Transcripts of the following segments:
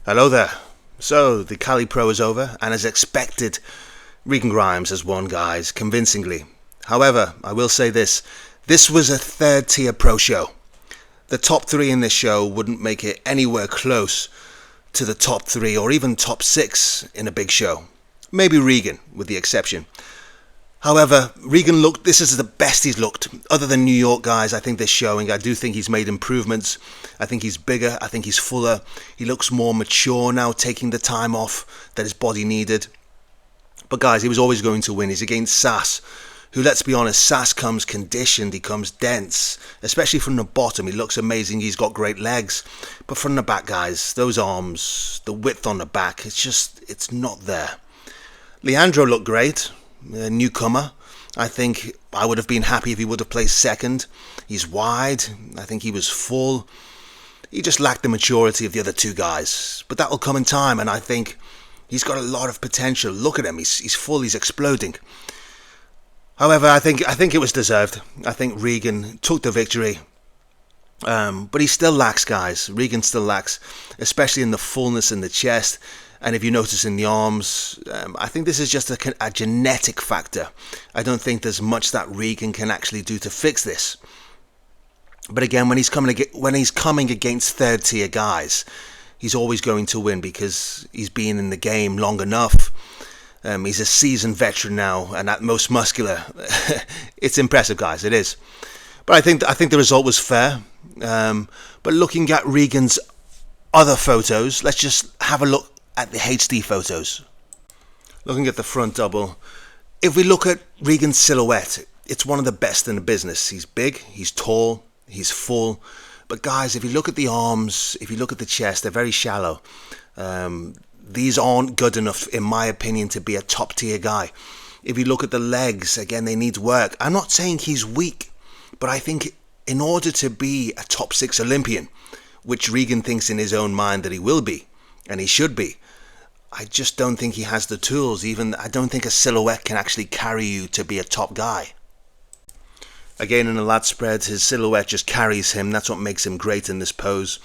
Hello there. So, the Cali Pro is over, and as expected, Regan Grimes has won, guys, convincingly. However, I will say this was a third-tier pro show. The top three in this show wouldn't make it anywhere close to the top three or even top six in a big show. Maybe Regan, with the exception. However, this is the best he's looked. Other than New York guys, I think they're showing. I do think he's made improvements. I think he's bigger. I think he's fuller. He looks more mature now, taking the time off that his body needed. But guys, he was always going to win. He's against Sass, who, let's be honest, Sass comes conditioned. He comes dense, especially from the bottom. He looks amazing. He's got great legs. But from the back, guys, those arms, the width on the back, it's not there. Leandro looked great. A newcomer. I think I would have been happy if he would have placed second. He's wide. I think he was full. He just lacked the maturity of the other two guys. But that will come in time, and I think he's got a lot of potential. Look at him. He's full. He's exploding. However, I think it was deserved. I think Regan took the victory. But he still lacks, guys. Regan still lacks, especially in the fullness in the chest. And if you notice in the arms, I think this is just a genetic factor. I don't think there's much that Regan can actually do to fix this. But again, when he's coming against third-tier guys, he's always going to win because he's been in the game long enough. He's a seasoned veteran now, and at most muscular. It's impressive, guys. It is. But I think the result was fair. But looking at Regan's other photos, let's just have a look at the HD photos. Looking at the front double, if we look at Regan's silhouette, it's one of the best in the business. He's big, he's tall, he's full. But guys, if you look at the arms, if you look at the chest, they're very shallow. These aren't good enough, in my opinion, to be a top tier guy. If you look at the legs, again, they need work. I'm not saying he's weak, but I think in order to be a top 6 Olympian, which Regan thinks in his own mind that he will be, and he should be, I just don't think he has the tools. I don't think a silhouette can actually carry you to be a top guy. Again, in the Lat Spread, his silhouette just carries him. That's what makes him great in this pose.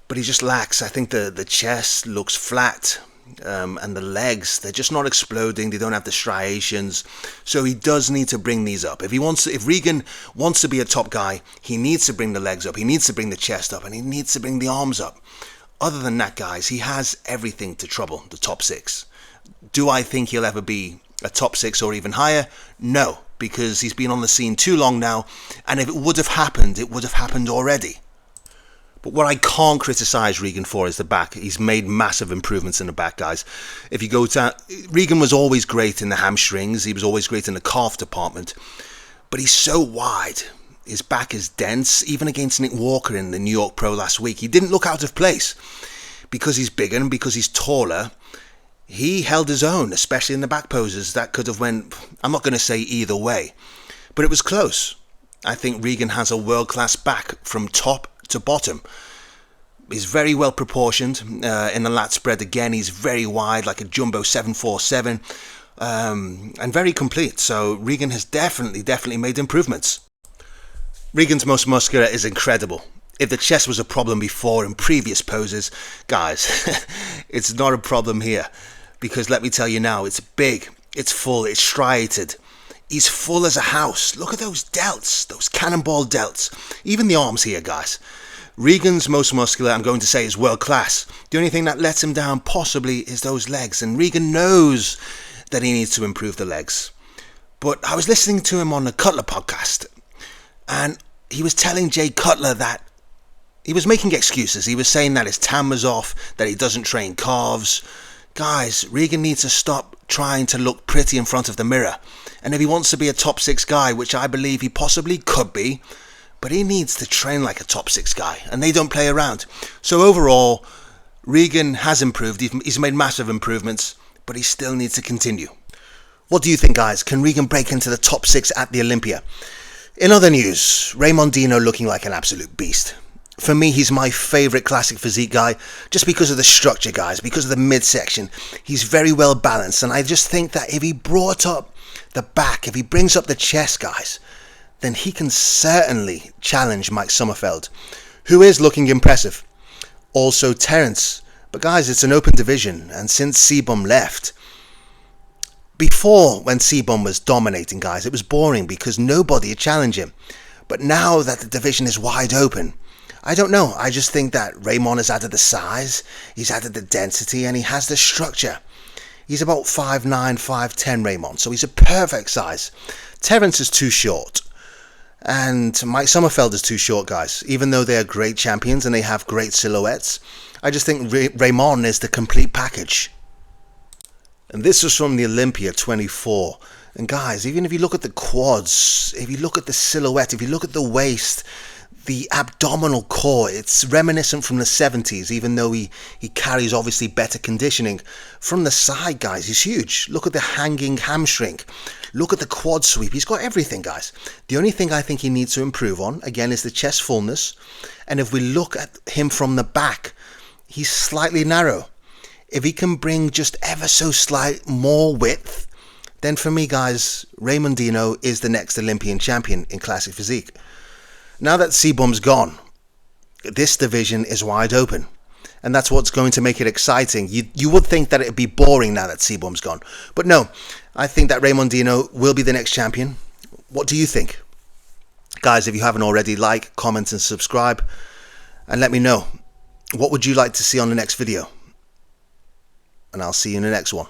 But he just lacks. I think the chest looks flat, and the legs, they're just not exploding. They don't have the striations. So he does need to bring these up. If Regan wants to be a top guy, he needs to bring the legs up. He needs to bring the chest up, and he needs to bring the arms up. Other than that, guys, he has everything to trouble the top 6. Do I think he'll ever be a top 6 or even higher? No, because he's been on the scene too long now, and if it would have happened, it would have happened already. But what I can't criticise Regan for is the back. He's made massive improvements in the back, guys. If you go to... Regan was always great in the hamstrings. He was always great in the calf department. But he's so wide. His back is dense. Even against Nick Walker in the New York Pro last week, he didn't look out of place. Because he's bigger and because he's taller, he held his own, especially in the back poses. That could have went, I'm not going to say either way, but it was close. I think Regan has a world-class back from top to bottom. He's very well proportioned. In the Lat Spread, again, he's very wide, like a jumbo 747, and very complete. So Regan has definitely made improvements. Regan's most muscular is incredible. If the chest was a problem before in previous poses, guys, it's not a problem here. Because let me tell you now, it's big, it's full, it's striated. He's full as a house. Look at those delts, those cannonball delts. Even the arms here, guys. Regan's most muscular, I'm going to say, is world class. The only thing that lets him down possibly is those legs. And Regan knows that he needs to improve the legs. But I was listening to him on the Cutler podcast, and he was telling Jay Cutler that he was making excuses. He was saying that his tan was off, that he doesn't train calves. Guys, Regan needs to stop trying to look pretty in front of the mirror. And if he wants to be a top 6 guy, which I believe he possibly could be, but he needs to train like a top 6 guy, and they don't play around. So overall, Regan has improved. He's made massive improvements, but he still needs to continue. What do you think, guys? Can Regan break into the top 6 at the Olympia? In other news, Ramon Dino looking like an absolute beast. For me, he's my favourite classic physique guy, just because of the structure, guys, because of the midsection. He's very well balanced, and I just think that if he brought up the back, if he brings up the chest, guys, then he can certainly challenge Mike Sommerfeld, who is looking impressive. Also Terence, But guys, it's an open division, and since C-Bum left, before when C-Bum was dominating, guys, it was boring because nobody would challenge him. But now that the division is wide open, I don't know, I just think that Raymon has added the size, he's added the density, and he has the structure. He's about 5'9", 5'10", Raymon, so he's a perfect size. Terence is too short, and Mike Sommerfeld is too short, guys. Even though they are great champions and they have great silhouettes, I just think Raymon is the complete package. And this was from the Olympia 24. And guys, even if you look at the quads, if you look at the silhouette, if you look at the waist, the abdominal core, it's reminiscent from the 70s, even though he carries obviously better conditioning. From the side, guys, he's huge. Look at the hanging hamstring. Look at the quad sweep. He's got everything, guys. The only thing I think he needs to improve on, again, is the chest fullness. And if we look at him from the back, he's slightly narrow. If he can bring just ever so slight more width, then for me, guys, Raymon Dino is the next Olympian champion in classic physique. Now that C-Bum's gone, this division is wide open. And that's what's going to make it exciting. You would think that it would be boring now that C-Bum's gone. But no, I think that Raymon Dino will be the next champion. What do you think? Guys, if you haven't already, like, comment and subscribe. And let me know, what would you like to see on the next video? And I'll see you in the next one.